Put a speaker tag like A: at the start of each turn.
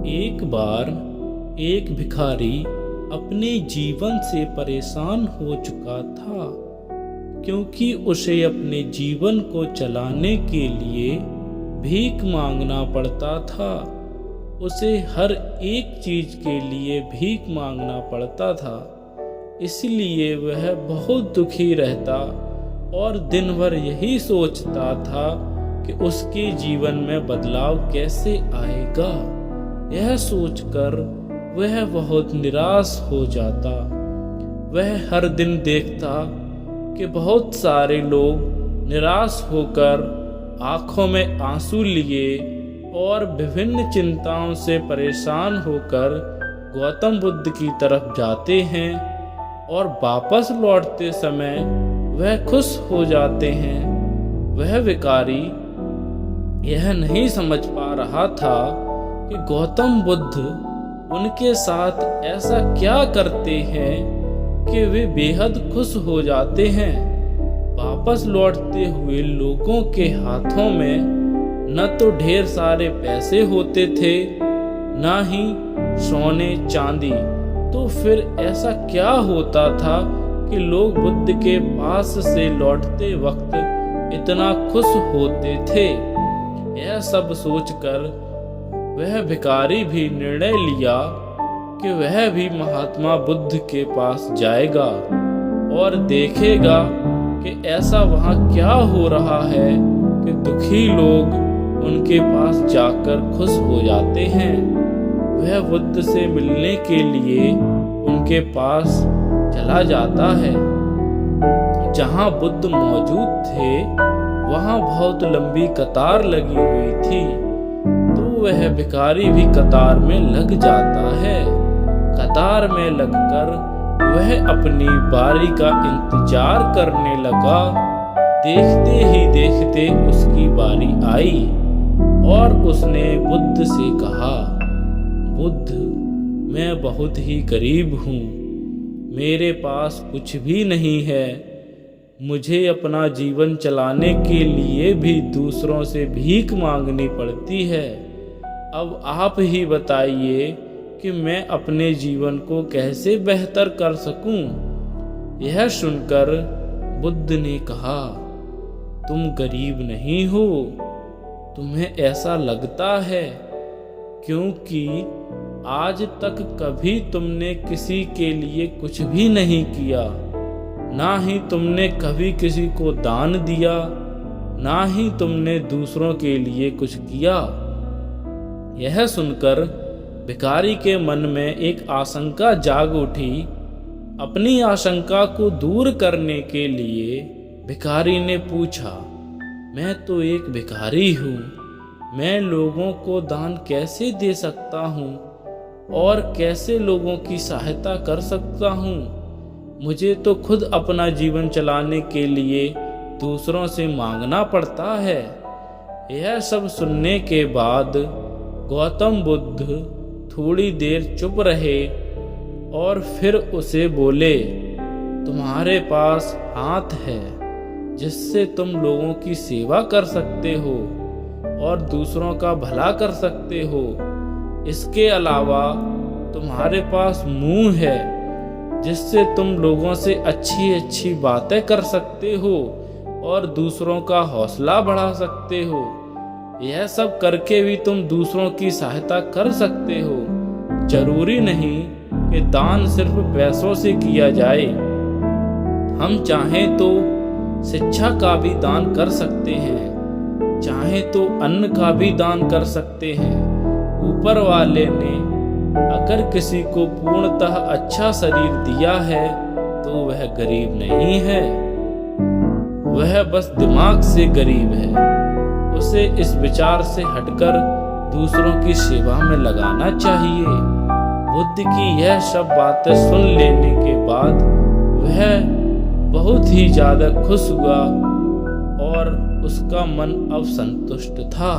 A: एक बार एक भिखारी अपने जीवन से परेशान हो चुका था, क्योंकि उसे अपने जीवन को चलाने के लिए भीख मांगना पड़ता था। उसे हर एक चीज के लिए भीख मांगना पड़ता था, इसलिए वह बहुत दुखी रहता और दिन भर यही सोचता था कि उसके जीवन में बदलाव कैसे आएगा। यह सोचकर वह बहुत निराश हो जाता। वह हर दिन देखता कि बहुत सारे लोग निराश होकर आंखों में आंसू लिए और विभिन्न चिंताओं से परेशान होकर गौतम बुद्ध की तरफ जाते हैं और वापस लौटते समय वह खुश हो जाते हैं। वह भिखारी यह नहीं समझ पा रहा था कि गौतम बुद्ध उनके साथ ऐसा क्या करते हैं कि वे बेहद खुश हो जाते हैं। वापस लौटते हुए लोगों के हाथों में न तो ढेर सारे पैसे होते थे, न ही सोने चांदी। तो फिर ऐसा क्या होता था कि लोग बुद्ध के पास से लौटते वक्त इतना खुश होते थे। यह सब सोचकर वह भिखारी भी निर्णय लिया कि वह भी महात्मा बुद्ध के पास जाएगा और देखेगा कि ऐसा वहाँ क्या हो रहा है कि दुखी लोग उनके पास जाकर खुश हो जाते हैं। वह बुद्ध से मिलने के लिए उनके पास चला जाता है। जहाँ बुद्ध मौजूद थे वहाँ बहुत लंबी कतार लगी हुई थी, तो वह भिखारी भी कतार में लग जाता है। कतार में लगकर वह अपनी बारी का इंतजार करने लगा। देखते ही देखते उसकी बारी आई और उसने बुद्ध से कहा, बुद्ध, मैं बहुत ही गरीब हूँ, मेरे पास कुछ भी नहीं है। मुझे अपना जीवन चलाने के लिए भी दूसरों से भीख मांगनी पड़ती है। अब आप ही बताइए कि मैं अपने जीवन को कैसे बेहतर कर सकूं। यह सुनकर बुद्ध ने कहा, तुम गरीब नहीं हो, तुम्हें ऐसा लगता है क्योंकि आज तक कभी तुमने किसी के लिए कुछ भी नहीं किया, ना ही तुमने कभी किसी को दान दिया, ना ही तुमने दूसरों के लिए कुछ किया। यह सुनकर भिखारी के मन में एक आशंका जाग उठी। अपनी आशंका को दूर करने के लिए भिखारी ने पूछा, मैं तो एक भिखारी हूँ, मैं लोगों को दान कैसे दे सकता हूँ और कैसे लोगों की सहायता कर सकता हूँ। मुझे तो खुद अपना जीवन चलाने के लिए दूसरों से मांगना पड़ता है। यह सब सुनने के बाद गौतम बुद्ध थोड़ी देर चुप रहे और फिर उसे बोले, तुम्हारे पास हाथ है जिससे तुम लोगों की सेवा कर सकते हो और दूसरों का भला कर सकते हो। इसके अलावा तुम्हारे पास मुंह है जिससे तुम लोगों से अच्छी अच्छी बातें कर सकते हो और दूसरों का हौसला बढ़ा सकते हो। यह सब करके भी तुम दूसरों की सहायता कर सकते हो। जरूरी नहीं कि दान सिर्फ पैसों से किया जाए। हम चाहें तो शिक्षा का भी दान कर सकते हैं, चाहें तो अन्न का भी दान कर सकते हैं। ऊपर वाले ने अगर किसी को पूर्णतः अच्छा शरीर दिया है तो वह गरीब नहीं है, वह बस दिमाग से गरीब है। उसे इस विचार से हटकर दूसरों की सेवा में लगाना चाहिए। बुद्ध की यह सब बातें सुन लेने के बाद वह बहुत ही ज्यादा खुश हुआ और उसका मन अब संतुष्ट था।